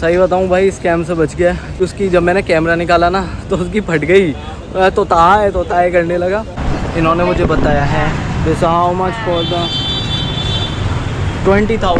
सही बताऊं भाई, स्कैम से बच गया। उसकी जब मैंने कैमरा निकाला ना तो उसकी फट गई, तोता है करने लगा। इन्होंने मुझे बताया है this how much for the 20,000।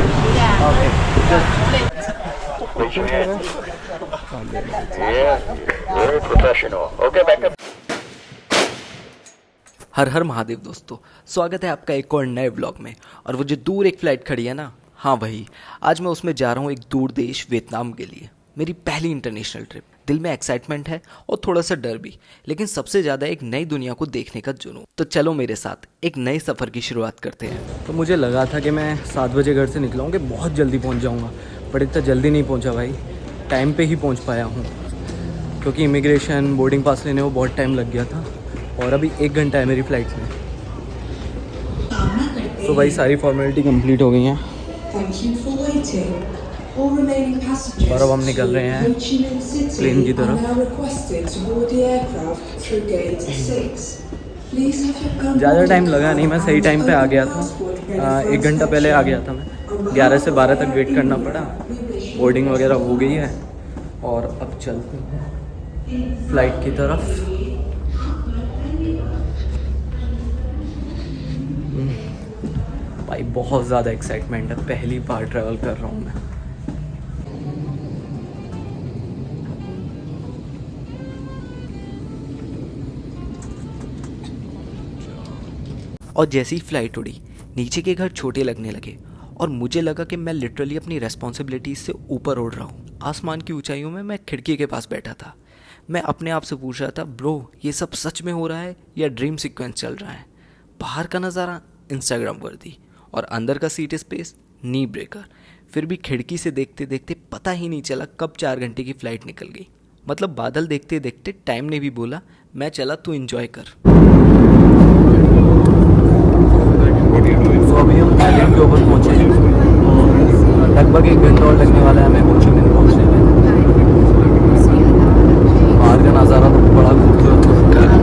हर हर महादेव दोस्तों, स्वागत है आपका एक और नए व्लॉग में। और वो जो दूर एक फ़्लाइट खड़ी है ना, हाँ वही, आज मैं उसमें जा रहा हूँ एक दूर देश वियतनाम के लिए। मेरी पहली इंटरनेशनल ट्रिप। दिल में एक्साइटमेंट है और थोड़ा सा डर भी, लेकिन सबसे ज़्यादा एक नई दुनिया को देखने का जुनून। तो चलो मेरे साथ एक नए सफ़र की शुरुआत करते हैं। तो मुझे लगा था कि मैं 7 बजे घर से निकला हूँ कि बहुत जल्दी पहुँच जाऊँगा, बट इतना जल्दी नहीं पहुँचा भाई। टाइम पर ही पहुँच पाया हूँ, क्योंकि इमिग्रेशन बोर्डिंग पास लेने में बहुत टाइम लग गया था। और अभी 1 घंटा है मेरी फ़्लाइट में। तो भाई सारी फॉर्मेलिटी कंप्लीट हो गई हैं और अब हम निकल रहे हैं प्लेन की तरफ। ज़्यादा टाइम लगा नहीं, मैं सही टाइम पे आ गया था। 1 घंटा पहले आ गया था मैं। 11 से 12 तक वेट करना पड़ा। बोर्डिंग वगैरह हो गई है और अब चलते हैं फ़्लाइट की तरफ। भाई बहुत ज़्यादा एक्साइटमेंट है, पहली बार ट्रैवल कर रहा हूँ मैं। और जैसी ही फ्लाइट उड़ी, नीचे के घर छोटे लगने लगे और मुझे लगा कि मैं लिटरली अपनी रेस्पॉन्सिबिलिटीज से ऊपर उड़ रहा हूँ। आसमान की ऊंचाइयों में मैं खिड़की के पास बैठा था। मैं अपने आप से पूछ रहा था, ब्रो ये सब सच में हो रहा है या ड्रीम सीक्वेंस चल रहा है? बाहर का नज़ारा इंस्टाग्राम वर्दी और अंदर का सीट स्पेस नी ब्रेकर। फिर भी खिड़की से देखते देखते पता ही नहीं चला कब 4 घंटे की फ़्लाइट निकल गई। मतलब बादल देखते देखते टाइम ने भी बोला, मैं चला तू एंजॉय कर। तो अभी हम थाईलैंड के ऊपर पहुँचे और लगभग 1 घंटा और लगने वाला है हमें हो ची मिन्ह पहुँचने में। बाहर का नज़ारा तो बड़ा खूबसूरत है।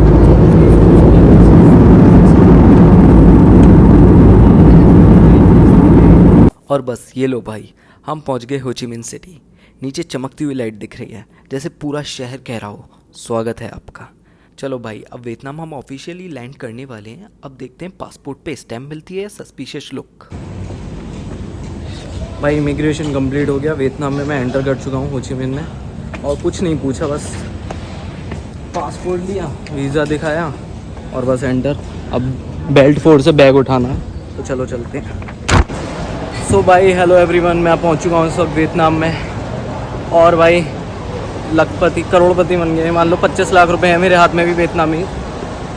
और बस ये लो भाई, हम पहुंच गए हो ची मिन्ह सिटी। नीचे चमकती हुई लाइट दिख रही है, जैसे पूरा शहर कह रहा हो स्वागत है आपका। चलो भाई, अब वियतनाम हम ऑफिशियली लैंड करने वाले हैं। अब देखते हैं पासपोर्ट पे स्टैम्प मिलती है या सस्पिशियस लुक। भाई इमिग्रेशन कंप्लीट हो गया, वियतनाम में मैं एंटर कर चुका हूँ हो ची मिन्ह में। और कुछ नहीं पूछा, बस पासपोर्ट लिया, वीज़ा दिखाया और बस एंटर। अब बेल्ट फोर्ड से बैग उठाना है, तो चलो चलते हैं। सो भाई हेलो एवरीवन, मैं पहुंच चुका हूँ इस वक्त वियतनाम में। और भाई लखपति करोड़पति बन गए, मान लो 25 लाख रुपए हैं मेरे हाथ में भी वियतनामी।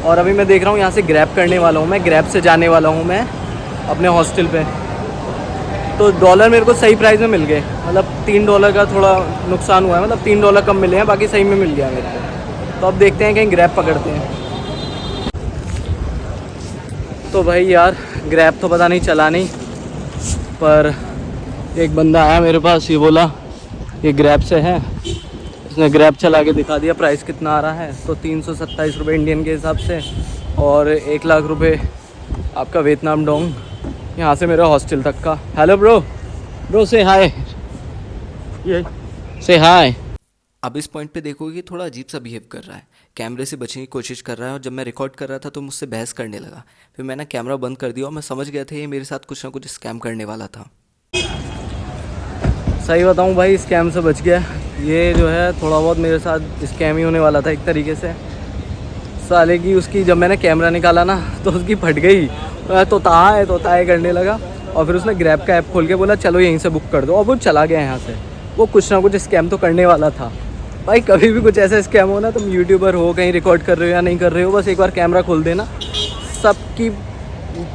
और अभी मैं देख रहा हूँ यहाँ से ग्रैब करने वाला हूँ, मैं ग्रैब से जाने वाला हूँ मैं अपने हॉस्टल पे। तो डॉलर मेरे को सही प्राइस में मिल गए, मतलब $3 का थोड़ा नुकसान हुआ है, मतलब $3 कम मिले हैं, बाकी सही में मिल गया मेरे को। तो अब देखते हैं कहीं ग्रैब पकड़ते हैं। तो भाई यार ग्रैब तो पता नहीं चला नहीं, पर एक बंदा आया मेरे पास, ये बोला ये ग्रैब से है। इसने ग्रैब चला के दिखा दिया प्राइस कितना आ रहा है। तो 327 रुपये इंडियन के हिसाब से और 1 लाख रुपए आपका वियतनाम डोंग, यहाँ से मेरे हॉस्टल तक का। हेलो ब्रो से हाय, ये से हाय। अब इस पॉइंट पे देखोगे कि थोड़ा अजीब सा बिहेव कर रहा है, कैमरे से बचने की कोशिश कर रहा है। और जब मैं रिकॉर्ड कर रहा था तो मुझसे बहस करने लगा। फिर मैंने कैमरा बंद कर दिया और मैं समझ गया था ये मेरे साथ कुछ ना कुछ स्कैम करने वाला था। सही बताऊं भाई, स्कैम से बच गया। ये जो है थोड़ा बहुत मेरे साथ स्कैम ही होने वाला था एक तरीके से। साले की उसकी जब मैंने कैमरा निकाला ना तो उसकी फट गई, तोता है करने लगा। और फिर उसने ग्रैब का ऐप खोल के बोला चलो यहीं से बुक कर दो, और वो चला गया यहाँ से। वो कुछ ना कुछ स्कैम तो करने वाला था। भाई कभी भी कुछ ऐसा स्कैम हो ना, तुम यूट्यूबर हो, कहीं रिकॉर्ड कर रहे हो या नहीं कर रहे हो, बस एक बार कैमरा खोल देना, सबकी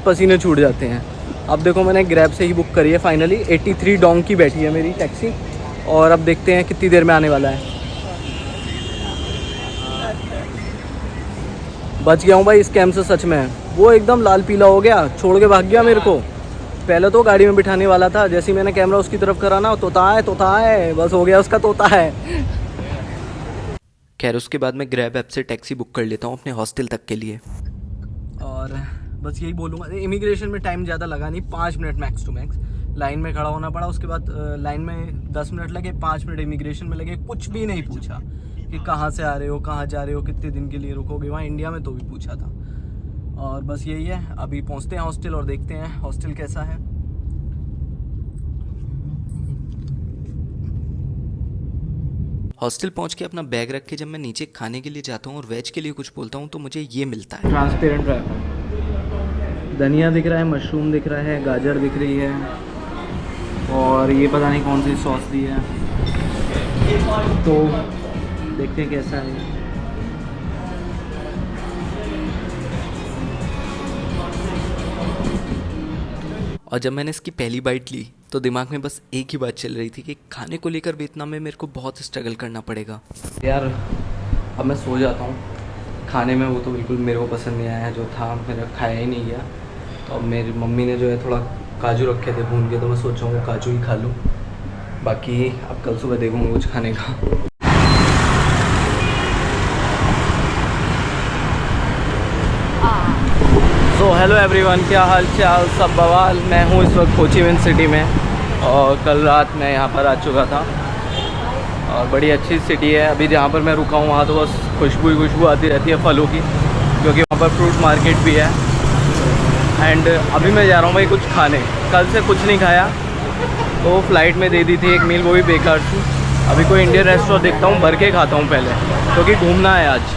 पसीने छूट जाते हैं। अब देखो मैंने ग्रैब से ही बुक करी है फाइनली। 83 डोंग की बैठी है मेरी टैक्सी। और अब देखते हैं कितनी देर में आने वाला है। बच गया हूँ भाई स्कैम से सच में। वो एकदम लाल पीला हो गया, छोड़ के भाग गया मेरे को। पहले तो गाड़ी में बिठाने वाला था, जैसे ही मैंने कैमरा उसकी तरफ करा ना, तोता है, बस हो गया उसका तोता है। खैर उसके बाद मैं ग्रैब ऐप से टैक्सी बुक कर लेता हूँ अपने हॉस्टल तक के लिए। और बस यही बोलूँगा, इमिग्रेशन में टाइम ज़्यादा लगा नहीं, 5 minute max to max. Line में खड़ा होना पड़ा। उसके बाद लाइन में 10 मिनट लगे, 5 मिनट इमिग्रेशन में लगे, कुछ भी नहीं पूछा कि कहाँ से आ रहे हो, कहाँ जा रहे हो, कितने दिन के लिए रुकोगे। वहाँ इंडिया में तो भी पूछा था। और बस यही है, अभी पहुँचते हैं हॉस्टल और देखते हैं हॉस्टल कैसा है। हॉस्टल पहुंच के अपना बैग रख के जब मैं नीचे खाने के लिए जाता हूँ और वेज के लिए कुछ बोलता हूँ तो मुझे ये मिलता है। ट्रांसपेरेंट रैपर, धनिया दिख रहा है, मशरूम दिख रहा है, गाजर दिख रही है, और ये पता नहीं कौन सी सॉस दी है। तो देखते हैं कैसा है। और जब मैंने इसकी पहली बाइट ली तो दिमाग में बस एक ही बात चल रही थी कि खाने को लेकर वियतनाम में मेरे को बहुत स्ट्रगल करना पड़ेगा। यार अब मैं सो जाता हूँ। खाने में वो तो बिल्कुल मेरे को पसंद नहीं आया, जो था मेरा खाया ही नहीं गया। तो अब मेरी मम्मी ने जो है थोड़ा काजू रखे थे भून के, तो मैं सोच रहा हूँ काजू ही खा लूँ। बाकी अब कल सुबह देखूँगा कुछ खाने का। सो हेलो एवरीवन, क्या हाल चाल, सब बवाल। मैं हूँ इस वक्त हो ची मिन सिटी में, और कल रात मैं यहाँ पर आ चुका था। और बड़ी अच्छी सिटी है। अभी जहाँ पर मैं रुका हूँ वहाँ तो बस खुशबू ही खुशबू आती रहती है फलों की, क्योंकि वहाँ पर फ्रूट मार्केट भी है। एंड अभी मैं जा रहा हूँ भाई कुछ खाने। कल से कुछ नहीं खाया, तो फ़्लाइट में दे दी थी एक मील, वो भी बेकार थी। अभी कोई इंडियन रेस्टोरेंट देखता हूँ, भर के खाता हूँ पहले, क्योंकि घूमना है आज।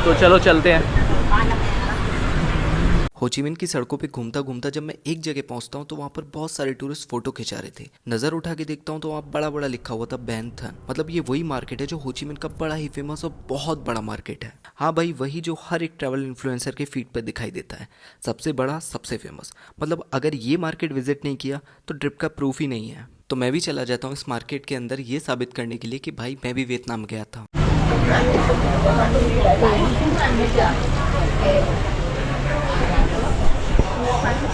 तो चलो चलते हैं। होचिमिन की सड़कों पे घूमता घूमता जब मैं एक जगह पहुंचता हूं तो वहां पर बहुत सारे टूरिस्ट फोटो खिंचा रहे थे। नजर उठा के देखता हूं तो वहां बड़ा बड़ा लिखा हुआ था बैन थन। मतलब ये वही मार्केट है जो होचिमिन का बड़ा ही फेमस और बहुत बड़ा मार्केट है। हाँ भाई, वही जो हर एक ट्रैवल इन्फ्लुएंसर के फीड पर दिखाई देता है, सबसे बड़ा, सबसे फेमस। मतलब अगर ये मार्केट विजिट नहीं किया तो ट्रिप का प्रूफ ही नहीं है। तो मैं भी चला जाता हूँ इस मार्केट के अंदर ये साबित करने के लिए कि भाई मैं भी वियतनाम गया था।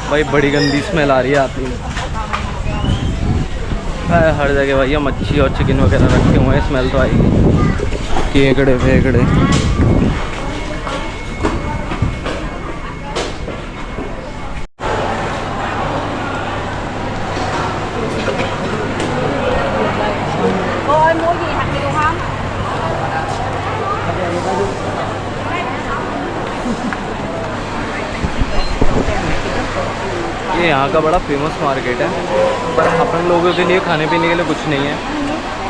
भाई बड़ी गंदी स्मेल आ रही है आती है। हर जगह भैया मच्छी और चिकन वगैरह रखे हुए हैं, स्मेल तो आएगी। केकड़े फेकड़े, ये यहाँ का बड़ा फेमस मार्केट है, पर अपन लोगों के लिए खाने पीने के लिए कुछ नहीं है।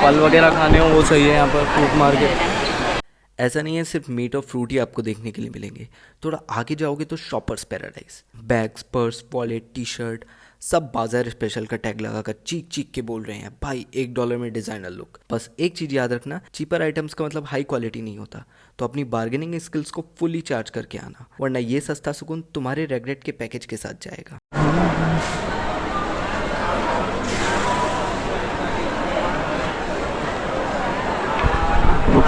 फल वगैरह खाने हो वो सही है यहाँ पर फ्रूट मार्केट। ऐसा नहीं है सिर्फ मीट और फ्रूट ही आपको देखने के लिए मिलेंगे। थोड़ा आगे जाओगे तो shoppers paradise, bags, purse, wallet, T shirt, सब बाजार स्पेशल का टैग लगाकर चीख चीख के बोल रहे हैं भाई $1 में डिजाइनर लुक। बस एक चीज याद रखना, चीपर आइटम्स का मतलब हाई क्वालिटी नहीं होता। तो अपनी बार्गेनिंग स्किल्स को फुली चार्ज करके आना, वरना ये सस्ता सुकून तुम्हारे रेग्रेट के पैकेज के साथ जाएगा।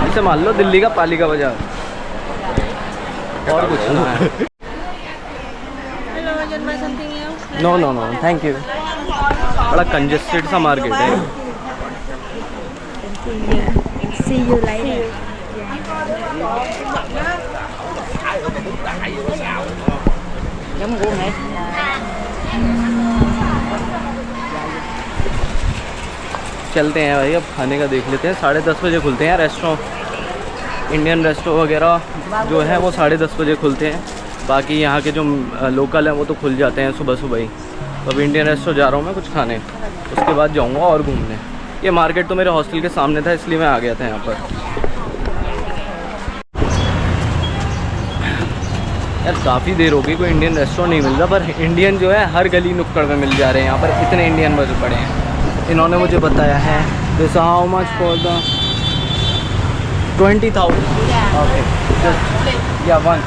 इसे मान लो दिल्ली का पालिका बाजार, और कुछ ना है। No no no thank you. बड़ा कंजेस्टेड सा मार्केट है। See you later. चलते हैं भाई, अब खाने का देख लेते हैं। 10:30 बजे खुलते हैं रेस्टोरेंट। इंडियन रेस्टोरेंट वगैरह जो है वो 10:30 बजे खुलते हैं। बाकी यहाँ के जो लोकल हैं वो तो खुल जाते हैं सुबह सुबह ही। तो अभी इंडियन रेस्टोरेंट जा रहा हूँ मैं कुछ खाने, उसके बाद जाऊँगा और घूमने। ये मार्केट तो मेरे हॉस्टल के सामने था, इसलिए मैं आ गया था यहाँ पर। यार काफ़ी देर हो गई, कोई इंडियन रेस्टोरेंट नहीं मिल रहा, पर इंडियन जो है हर गली नुक्कड़ में मिल जा रहे हैं यहाँ पर। इतने इंडियन बस पड़े हैं। इन्होंने मुझे बताया है this how much for the 20,000। Okay just या 1।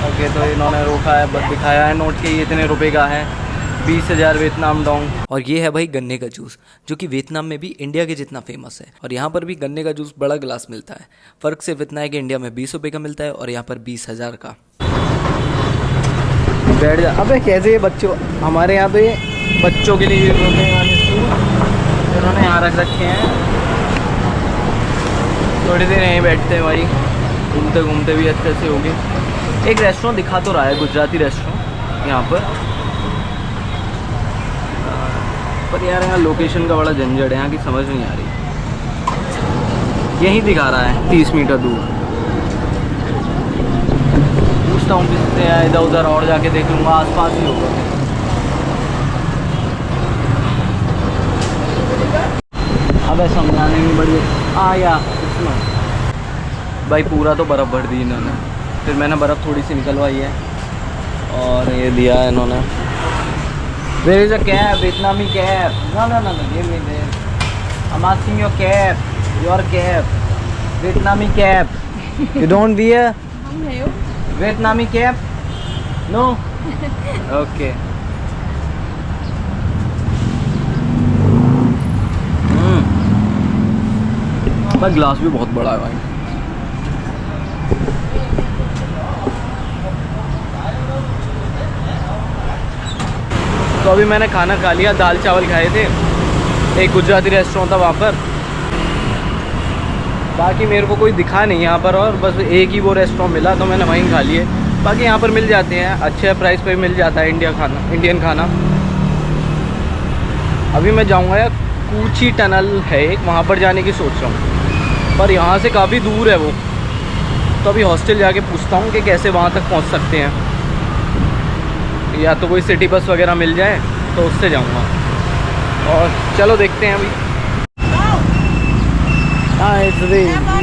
ओके तो इन्होंने रोका है, बस दिखाया है नोट के ये इतने रुपए का है, 20,000 वियतनाम डोंग। और ये है भाई गन्ने का जूस, जो कि वियतनाम में भी इंडिया के जितना फेमस है। और यहाँ पर भी गन्ने का जूस बड़ा गिलास मिलता है। फ़र्क सिर्फ इतना है कि इंडिया में 20 रुपये का मिलता है और यहाँ पर 20,000 का। बैठ जा। अबे कैसे ये बच्चों, हमारे यहाँ तो ये बच्चों के लिए रोकने वाले स्टूल इन्होंने यहाँ रख रखे हैं। थोड़ी देर यहीं बैठते हैं भाई, घूमते घूमते भी अच्छे से होगी। एक रेस्टोरेंट दिखा तो रहा है, गुजराती रेस्टोरेंट यहाँ पर। पर यार यहाँ लोकेशन का बड़ा झंझट है, यहाँ की समझ नहीं आ रही। यहीं दिखा रहा है 30 मीटर दूर। पूछता हूँ किससे है, इधर उधर और जाके देख लूँगा, आसपास ही होगा। अबे समझाने में बड़ी या भाई पूरा तो बर्फ़ भर दी इन्होंने, फिर मैंने बर्फ़ थोड़ी सी निकलवाई है और ये दिया है इन्होंने। There is a cab, Vietnamese cab. No, give me there. I'm asking your cab, Vietnamese cab. You don't wear Không hiểu. Vietnamese cab? No? Okay. भाई ग्लास भी बहुत बड़ा है भाई। तो अभी मैंने खाना खा लिया, दाल चावल खाए थे, एक गुजराती रेस्टोरेंट था वहाँ पर। बाकी मेरे को कोई दिखा नहीं यहाँ पर, और बस एक ही वो रेस्टोरेंट मिला तो मैंने वहीं खा लिए। बाकी यहाँ पर मिल जाते हैं, अच्छे प्राइस पे मिल जाता है इंडियन खाना। अभी मैं जाऊँगा यार, कूची टनल है एक, वहाँ पर जाने की सोच रहा हूँ, पर यहाँ से काफ़ी दूर है वो। तो अभी हॉस्टल जाके पूछता हूँ कि कैसे वहाँ तक पहुँच सकते हैं, या तो कोई सिटी बस वगैरह मिल जाए तो उससे जाऊँगा। और चलो देखते हैं अभी। हाँ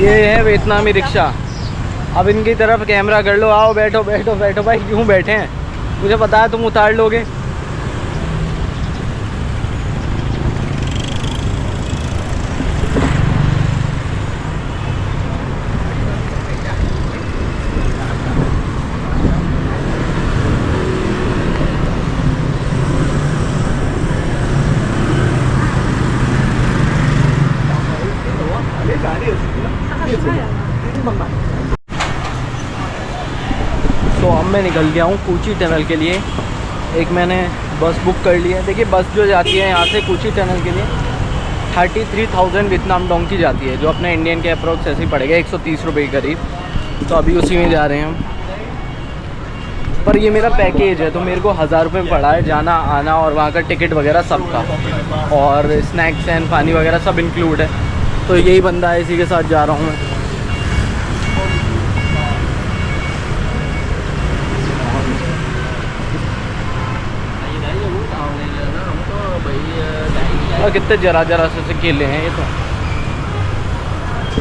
ये है वियतनामी रिक्शा। अब इनकी तरफ कैमरा कर लो, आओ बैठो बैठो बैठो। भाई क्यों बैठे हैं, मुझे पता है तुम उतार लोगे। तो अब मैं निकल गया हूँ कूची टनल के लिए। एक मैंने बस बुक कर ली है। देखिए बस जो जाती है यहाँ से कूची टनल के लिए 33,000 वियतनाम डोंग की जाती है, जो अपने इंडियन के अप्रोक्स ऐसे ही पड़ेगा 130 रुपये के करीब। तो अभी उसी में जा रहे हैं हम। पर ये मेरा पैकेज है तो मेरे को 1000 रुपये में पड़ा है, जाना आना और वहाँ का टिकट वगैरह सबका, और स्नैक्स एंड पानी वगैरह सब इंक्लूड है। तो यही बंदा है, इसी के साथ जा रहा हूँ मैं। और कितने जरा से केले हैं ये तो।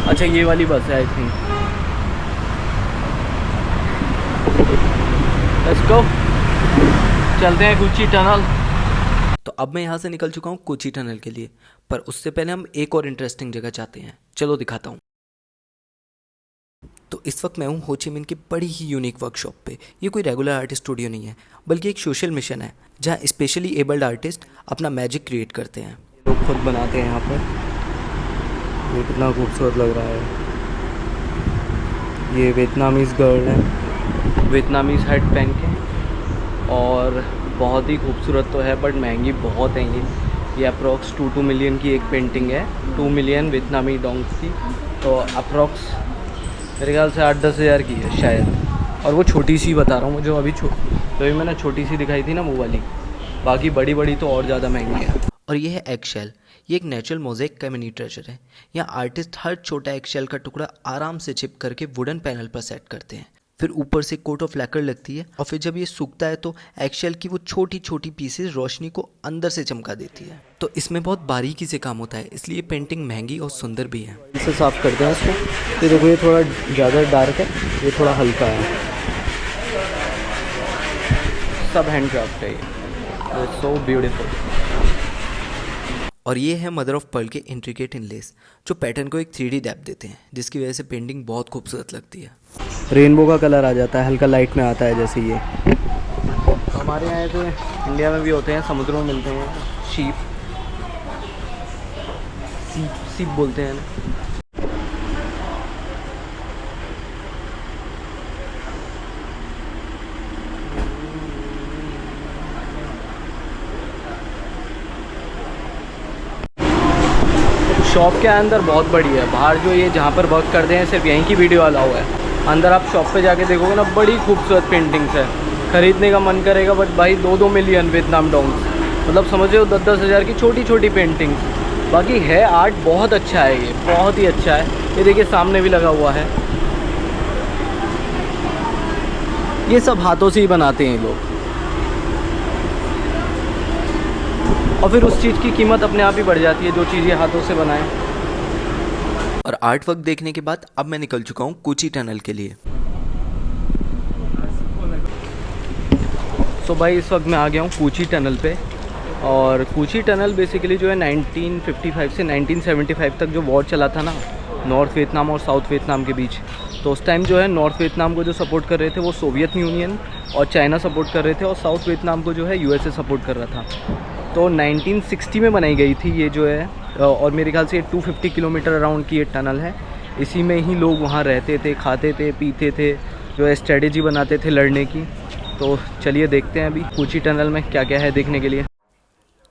अच्छा ये वाली बस है आई थिंक। लेट्स गो, चलते हैं कूची टनल। तो अब मैं यहाँ से निकल चुका हूँ कोची टनल के लिए, पर उससे पहले हम एक और इंटरेस्टिंग जगह जाते हैं। चलो दिखाता हूँ। तो इस वक्त मैं हूँ होचिमिन की बड़ी ही यूनिक वर्कशॉप पे। ये कोई रेगुलर आर्टिस्ट स्टूडियो नहीं है, बल्कि एक सोशल मिशन है जहाँ स्पेशली एबल्ड आर्टिस्ट अपना मैजिक क्रिएट करते हैं। लोग खुद बनाते हैं यहाँ पर। ये कितना खूबसूरत लग रहा है। ये वियतनामीज़ गर्ल है, वियतनामीज़ हेड पहन के, और बहुत ही खूबसूरत तो है बट महंगी बहुत है ये अप्रॉक्स 2 मिलियन की एक पेंटिंग है, 2 मिलियन वियतनामी डोंग्स की। तो अप्रॉक्स मेरे ख्याल से 8-10 हज़ार की है शायद। और वो छोटी सी बता रहा हूँ, जो अभी मैंने छोटी सी दिखाई थी ना वो वाली। बाकी बड़ी बड़ी तो और ज़्यादा महंगी है। और ये है एग शेल। ये एक नेचुरल मोज़ेक का मिनी ट्रेजर है। यहाँ आर्टिस्ट हर छोटा एग शेल का टुकड़ा आराम से चिप करके वुडन पैनल पर सेट करते हैं। फिर ऊपर से कोट ऑफ लैकर लगती है, और फिर जब ये सूखता है तो एग शेल की वो छोटी छोटी पीसेस रोशनी को अंदर से चमका देती है। तो इसमें बहुत बारीकी से काम होता है, इसलिए पेंटिंग महंगी और सुंदर भी है। इसे साफ़ करते हैं इसको। ये देखो, ये थोड़ा ज़्यादा डार्क है, ये थोड़ा हल्का है। सब हैंड क्राफ्ट है ये, सो ब्यूटीफुल। और ये है मदर ऑफ पर्ल के इंट्रिकेट इनलेस, जो पैटर्न को एक 3D डेप्थ देते हैं, जिसकी वजह से पेंटिंग बहुत खूबसूरत लगती है। रेनबो का कलर आ जाता है, हल्का लाइट में आता है जैसे ये। हमारे यहाँ तो इंडिया में भी होते हैं, समुद्रों में मिलते हैं सीप बोलते हैं ना। शॉप के अंदर बहुत बड़ी है, बाहर जो ये जहाँ पर वर्क करते हैं सिर्फ यहीं की वीडियो अलाउ है। अंदर आप शॉप पे जाके देखोगे ना, बड़ी खूबसूरत पेंटिंग्स है, ख़रीदने का मन करेगा। बट भाई 2-2 मिलियन वियतनाम डोंग्स, मतलब समझ रहे हो 10-10 हज़ार की छोटी छोटी पेंटिंग। बाकी है आर्ट बहुत अच्छा है, ये बहुत ही अच्छा है। ये देखिए सामने भी लगा हुआ है। ये सब हाथों से ही बनाते हैं ये लोग, और फिर उस चीज़ की कीमत अपने आप ही बढ़ जाती है जो चीज़ ये हाथों से बनाए। और आर्ट वर्क देखने के बाद अब मैं निकल चुका हूँ कोची टनल के लिए। सो भाई इस वक्त मैं आ गया हूँ कोची टनल पे। और कोची टनल बेसिकली जो है 1955 से 1975 तक जो वॉर चला था ना नॉर्थ वियतनाम और साउथ वियतनाम के बीच, तो उस टाइम जो है नॉर्थ वियतनाम को जो सपोर्ट कर रहे थे वो सोवियत यूनियन और चाइना सपोर्ट कर रहे थे, और साउथ वियतनाम को जो है यूएसए सपोर्ट कर रहा था। तो 1960 में बनाई गई थी ये जो है, और मेरे ख्याल से 250 किलोमीटर अराउंड की ये टनल है। इसी में ही लोग वहाँ रहते थे, खाते थे, पीते थे, जो है स्ट्रेटेजी बनाते थे लड़ने की। तो चलिए देखते हैं अभी कोची टनल में क्या क्या है देखने के लिए।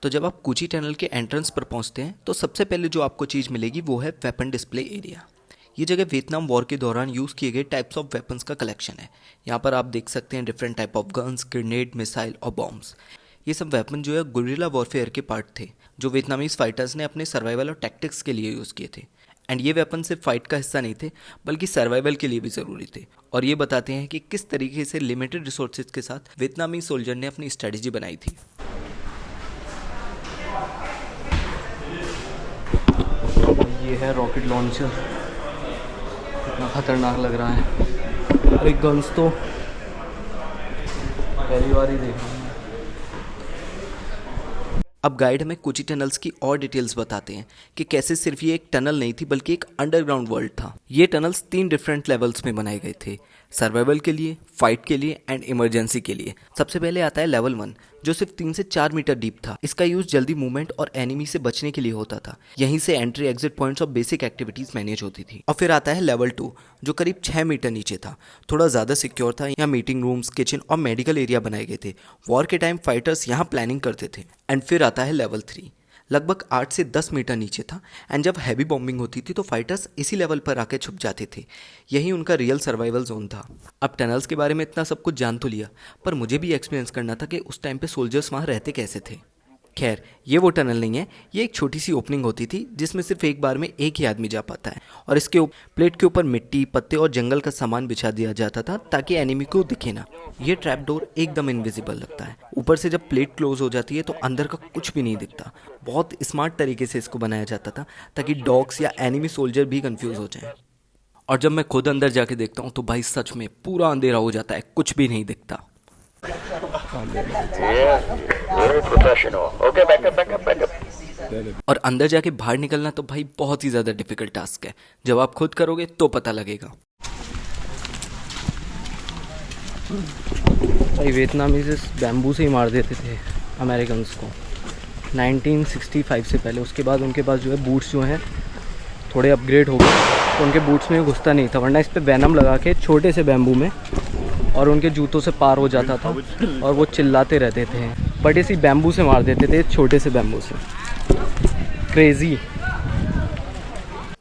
तो जब आप कोची टनल के एंट्रेंस पर पहुंचते हैं तो सबसे पहले जो आपको चीज़ मिलेगी वो है वेपन डिस्प्ले एरिया। ये जगह वियतनाम वॉर के दौरान यूज़ किए गए टाइप्स ऑफ वेपन्स का कलेक्शन है। यहाँ पर आप देख सकते हैं different type of guns, grenade, missile और बॉम्ब्स। ये सब वेपन जो है गुरिल्ला वॉरफेयर के पार्ट थे जो वियतनामीज फाइटर्स ने अपने सर्वाइवल और टैक्टिक्स के लिए यूज़ किए थे। एंड ये वेपन सिर्फ फाइट का हिस्सा नहीं थे बल्कि सर्वाइवल के लिए भी ज़रूरी थे, और ये बताते हैं कि किस तरीके से लिमिटेड रिसोर्सेज के साथ वियतनामी सोल्जर ने अपनी स्ट्रेटेजी बनाई थी। ये है रॉकेट लॉन्चर, कितना खतरनाक लग रहा है। अरे गन्स तो पहली बार ही देख रहा हूँ। अब गाइड हमें कोची टनल्स की और डिटेल्स बताते हैं कि कैसे सिर्फ ये एक टनल नहीं थी बल्कि एक अंडरग्राउंड वर्ल्ड था। ये टनल्स 3 डिफरेंट लेवल्स में बनाए गए थे, सर्वाइवल के लिए, फाइट के लिए एंड इमरजेंसी के लिए। सबसे पहले आता है लेवल 1 जो सिर्फ 3 से 4 मीटर डीप था। इसका यूज जल्दी मूवमेंट और एनिमी से बचने के लिए होता था। यहीं से एंट्री एग्जिट पॉइंट्स और बेसिक एक्टिविटीज मैनेज होती थी। और फिर आता है लेवल 2 जो करीब 6 मीटर नीचे था, थोड़ा ज़्यादा सिक्योर था। यहाँ मीटिंग रूम्स, किचन और मेडिकल एरिया बनाए गए थे। वॉर के टाइम फाइटर्स यहाँ प्लानिंग करते थे। एंड फिर आता है लेवल 3, लगभग 8 से 10 मीटर नीचे था। एंड जब हैवी बॉम्बिंग होती थी तो फाइटर्स इसी लेवल पर आके छुप जाते थे। यही उनका रियल सर्वाइवल जोन था। अब टनल्स के बारे में इतना सब कुछ जान तो लिया, पर मुझे भी एक्सपीरियंस करना था कि उस टाइम पे सोल्जर्स वहाँ रहते कैसे थे। खैर ये वो टनल नहीं है, ये एक छोटी सी ओपनिंग होती थी जिसमें सिर्फ एक बार में एक ही आदमी जा पाता है। और इसके प्लेट के ऊपर मिट्टी, पत्ते और जंगल का सामान बिछा दिया जाता था ताकि एनिमी को दिखे ना। ये ट्रैप डोर एकदम इनविजिबल लगता है। ऊपर से जब प्लेट क्लोज हो जाती है तो अंदर का कुछ भी नहीं दिखता। बहुत स्मार्ट तरीके से इसको बनाया जाता था ताकि डॉग्स या एनिमी सोल्जर भी कंफ्यूज हो जाएं। और जब मैं खुद अंदर जाके देखता हूँ तो भाई सच में पूरा अंधेरा हो जाता है, कुछ भी नहीं दिखता। और अंदर जाके बाहर निकलना तो भाई बहुत ही ज़्यादा डिफिकल्ट टास्क है। जब आप खुद करोगे तो पता लगेगा। भाई वियतनामीज इस बैम्बू से ही मार देते थे अमेरिकन को 1965 से पहले। उसके बाद उनके पास जो है बूट्स जो हैं थोड़े अपग्रेड हो गए, तो उनके बूट्स में घुसता नहीं था, वरना इस पर वैनम लगा के छोटे से बैम्बू में और उनके जूतों से पार हो जाता था और वो चिल्लाते रहते थे। बट इसी बैम्बू से मार देते थे, छोटे से बैम्बू से। क्रेजी।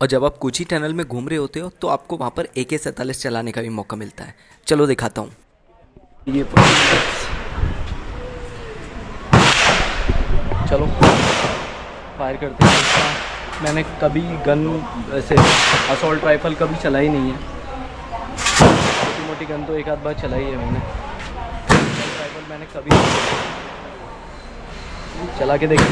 और जब आप कोची टनल में घूम रहे होते हो तो आपको वहाँ पर AK-47 चलाने का भी मौका मिलता है। चलो दिखाता हूँ। ये चलो फायर करते हैं। मैंने कभी गन ऐसे असॉल्ट राइफल कभी चलाई नहीं है। छोटी मोटी गन तो एक आध बार चलाई है मैंने, असॉल्ट राइफल मैंने कभी नहीं चला के देखा।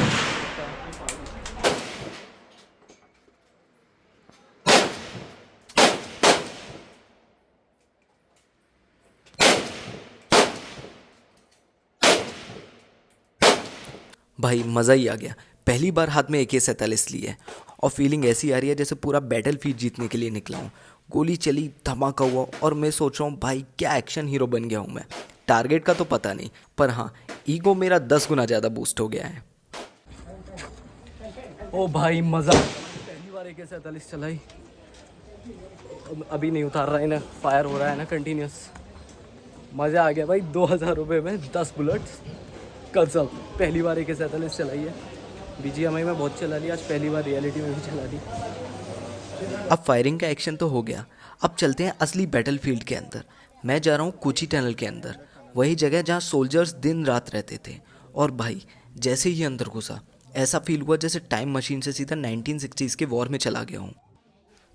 भाई मज़ा ही आ गया। पहली बार हाथ में AK-47 ली है और फीलिंग ऐसी आ रही है जैसे पूरा बैटल फील्ड जीतने के लिए निकला हूँ। गोली चली, धमाका हुआ और मैं सोच रहा हूँ भाई क्या एक्शन हीरो बन गया हूँ मैं। टारगेट का तो पता नहीं, पर हाँ ईगो मेरा 10 गुना ज़्यादा बूस्ट हो गया है। ओ भाई मज़ा, पहली बार AK-47 चलाई। अभी नहीं उतार रहा है ना, फायर हो रहा है ना कंटिन्यूस। मज़ा आ गया भाई। 2000 रुपये में 10 बुलेट्स कसम। पहली बार AK-47 चलाई है। BGMI में बहुत चला लिया, आज पहली बार रियलिटी में भी चला दी। अब फायरिंग का एक्शन तो हो गया, अब चलते हैं असली बैटल फील्ड के अंदर। मैं जा रहा हूँ कोची टनल के अंदर, वही जगह जहाँ सोल्जर्स दिन रात रहते थे। और भाई जैसे ही अंदर घुसा ऐसा फील हुआ जैसे टाइम मशीन से सीधा 1960s के वॉर में चला गया हूँ।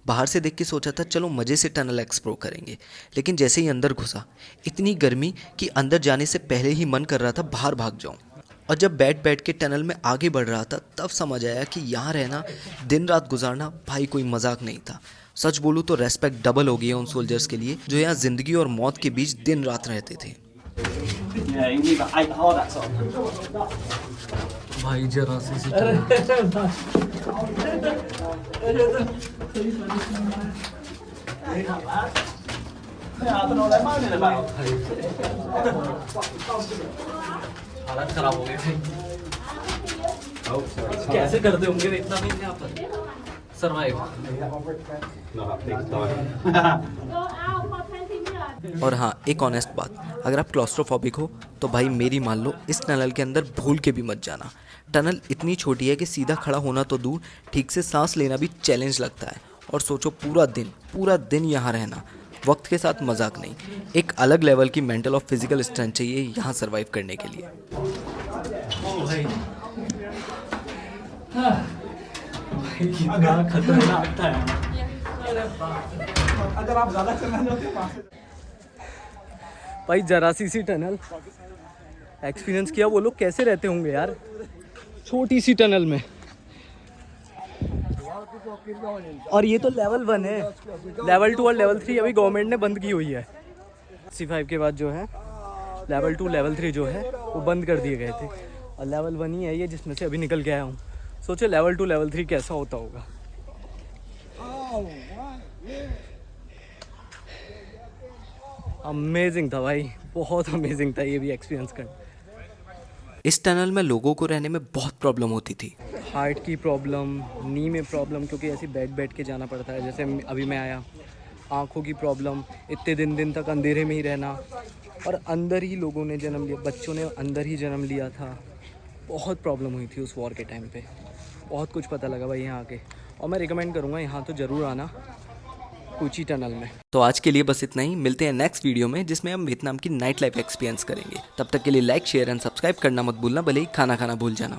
बाहर से देख के सोचा था चलो मज़े से टनल एक्सप्लोर करेंगे, लेकिन जैसे ही अंदर घुसा इतनी गर्मी कि अंदर जाने से पहले ही मन कर रहा था बाहर भाग जाऊं। और जब बैठ बैठ के टनल में आगे बढ़ रहा था तब समझ आया कि यहाँ रहना, दिन रात गुजारना भाई कोई मजाक नहीं था। सच बोलूँ तो रेस्पेक्ट डबल हो गई है उन सोल्जर्स के लिए जो यहाँ ज़िंदगी और मौत के बीच दिन रात रहते थे। भाई जरा सी हालत खराब हो गई भाई। कैसे करते होंगे इतना भी यहाँ पर सरवाइव। और हाँ, एक ऑनेस्ट बात, अगर आप क्लॉस्ट्रोफोबिक हो तो भाई मेरी मान लो, इस टनल के अंदर भूल के भी मत जाना। टनल इतनी छोटी है कि सीधा खड़ा होना तो दूर, ठीक से सांस लेना भी चैलेंज लगता है। और सोचो पूरा दिन यहाँ रहना, वक्त के साथ मजाक नहीं। एक अलग लेवल की मेंटल और फिजिकल स्ट्रेंथ चाहिए यहाँ सर्वाइव करने के लिए। खतरनाक था। अगर आप ज्यादा चलना चाहते भाई जरा सी टनल एक्सपीरियंस किया, वो लोग कैसे रहते होंगे यार छोटी सी टनल में। और ये तो लेवल 1 है, लेवल 2 और लेवल 3 अभी गवर्नमेंट ने बंद की हुई है। C5 के बाद जो है लेवल 2 लेवल 3 जो है वो बंद कर दिए गए थे, और लेवल 1 ही है ये जिसमें से अभी निकल के आया हूँ। सोचो लेवल 2 लेवल 3 कैसा होता होगा। अमेजिंग था भाई, बहुत अमेजिंग था ये भी एक्सपीरियंस करना। इस टनल में लोगों को रहने में बहुत प्रॉब्लम होती थी। हार्ट की प्रॉब्लम, नी में प्रॉब्लम, क्योंकि ऐसे बैठ के जाना पड़ता है जैसे अभी मैं आया। आँखों की प्रॉब्लम, इतने दिन तक अंधेरे में ही रहना, और अंदर ही लोगों ने जन्म लिया, बच्चों ने अंदर ही जन्म लिया था। बहुत प्रॉब्लम हुई थी उस वॉर के टाइम पे, बहुत कुछ पता लगा भाई यहाँ आके। और मैं रिकमेंड करूँगा यहाँ तो ज़रूर आना, कूची टनल में। तो आज के लिए बस इतना ही, मिलते हैं नेक्स्ट वीडियो में जिसमें हम वियतनाम की नाइट लाइफ एक्सपीरियंस करेंगे। तब तक के लिए लाइक, शेयर एंड सब्सक्राइब करना मत भूलना, भले ही खाना भूल जाना।